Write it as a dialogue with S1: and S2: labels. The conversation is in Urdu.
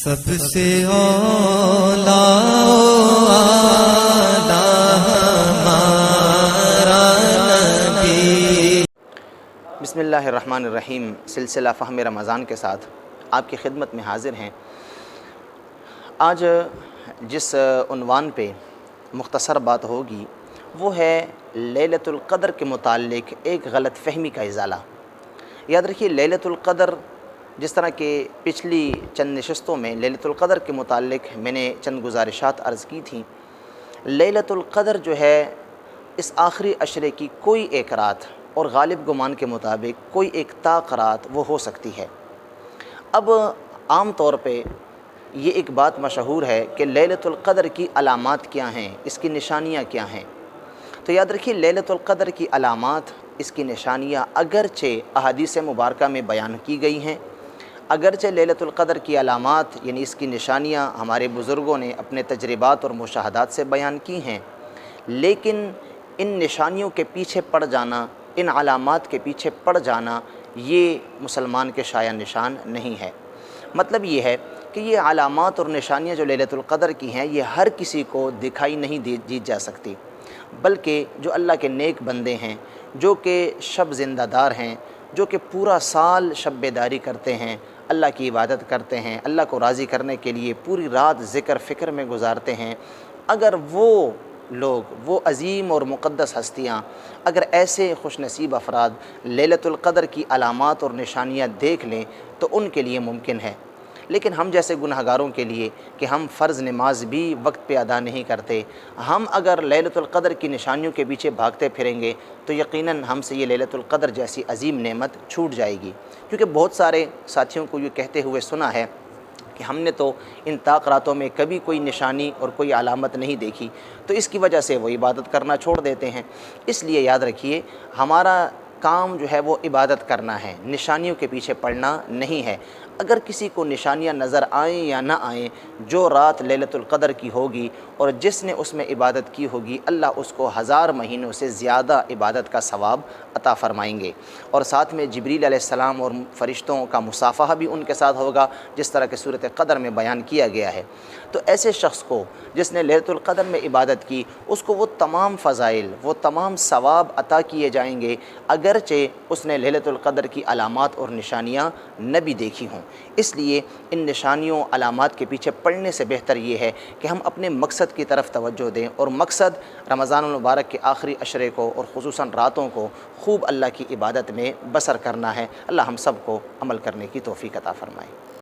S1: سب سے اولا ہمارا نبی۔
S2: بسم اللہ الرحمن الرحیم۔ سلسلہ فہم رمضان کے ساتھ آپ کی خدمت میں حاضر ہیں۔ آج جس عنوان پہ مختصر بات ہوگی وہ ہے لیلۃ القدر کے متعلق ایک غلط فہمی کا ازالہ۔ یاد رکھیے، لیلۃ القدر جس طرح کہ پچھلی چند نشستوں میں لیلۃ القدر کے متعلق میں نے چند گزارشات عرض کی تھیں، لیلۃ القدر جو ہے اس آخری عشرے کی کوئی ایک رات، اور غالب گمان کے مطابق کوئی ایک طاق رات وہ ہو سکتی ہے۔ اب عام طور پہ یہ ایک بات مشہور ہے کہ لیلۃ القدر کی علامات کیا ہیں، اس کی نشانیاں کیا ہیں۔ تو یاد رکھیے، لیلۃ القدر کی علامات، اس کی نشانیاں اگرچہ احادیث مبارکہ میں بیان کی گئی ہیں، اگرچہ لیلۃ القدر کی علامات یعنی اس کی نشانیاں ہمارے بزرگوں نے اپنے تجربات اور مشاہدات سے بیان کی ہیں، لیکن ان نشانیوں کے پیچھے پڑ جانا، ان علامات کے پیچھے پڑ جانا، یہ مسلمان کے شایع نشان نہیں ہے۔ مطلب یہ ہے کہ یہ علامات اور نشانیاں جو لیلۃ القدر کی ہیں، یہ ہر کسی کو دکھائی نہیں دی جا سکتی، بلکہ جو اللہ کے نیک بندے ہیں، جو کہ شب زندہ دار ہیں، جو کہ پورا سال شب بیداری کرتے ہیں، اللہ کی عبادت کرتے ہیں، اللہ کو راضی کرنے کے لیے پوری رات ذکر فکر میں گزارتے ہیں، اگر وہ لوگ، وہ عظیم اور مقدس ہستیاں، اگر ایسے خوش نصیب افراد لیلۃ القدر کی علامات اور نشانیاں دیکھ لیں تو ان کے لیے ممکن ہے۔ لیکن ہم جیسے گنہگاروں کے لیے کہ ہم فرض نماز بھی وقت پہ ادا نہیں کرتے، ہم اگر لیلۃ القدر کی نشانیوں کے پیچھے بھاگتے پھریں گے تو یقیناً ہم سے یہ لیلۃ القدر جیسی عظیم نعمت چھوٹ جائے گی۔ کیونکہ بہت سارے ساتھیوں کو یہ کہتے ہوئے سنا ہے کہ ہم نے تو ان طاق راتوں میں کبھی کوئی نشانی اور کوئی علامت نہیں دیکھی، تو اس کی وجہ سے وہ عبادت کرنا چھوڑ دیتے ہیں۔ اس لیے یاد رکھیے، ہمارا کام جو ہے وہ عبادت کرنا ہے، نشانیوں کے پیچھے پڑنا نہیں ہے۔ اگر کسی کو نشانیاں نظر آئیں یا نہ آئیں، جو رات لیلۃ القدر کی ہوگی اور جس نے اس میں عبادت کی ہوگی، اللہ اس کو 1000 مہینوں سے زیادہ عبادت کا ثواب عطا فرمائیں گے، اور ساتھ میں جبریل علیہ السلام اور فرشتوں کا مصافحہ بھی ان کے ساتھ ہوگا، جس طرح کہ سورۃ قدر میں بیان کیا گیا ہے۔ تو ایسے شخص کو جس نے لیلۃ القدر میں عبادت کی، اس کو وہ تمام فضائل، وہ تمام ثواب عطا کیے جائیں گے، اگرچہ اس نے لیلۃ القدر کی علامات اور نشانیاں نہ بھی دیکھی ہوں۔ اس لیے ان نشانیوں، علامات کے پیچھے پڑنے سے بہتر یہ ہے کہ ہم اپنے مقصد کی طرف توجہ دیں، اور مقصد رمضان المبارک کے آخری عشرے کو اور خصوصاً راتوں کو خوب اللہ کی عبادت میں بسر کرنا ہے۔ اللہ ہم سب کو عمل کرنے کی توفیق عطا فرمائے۔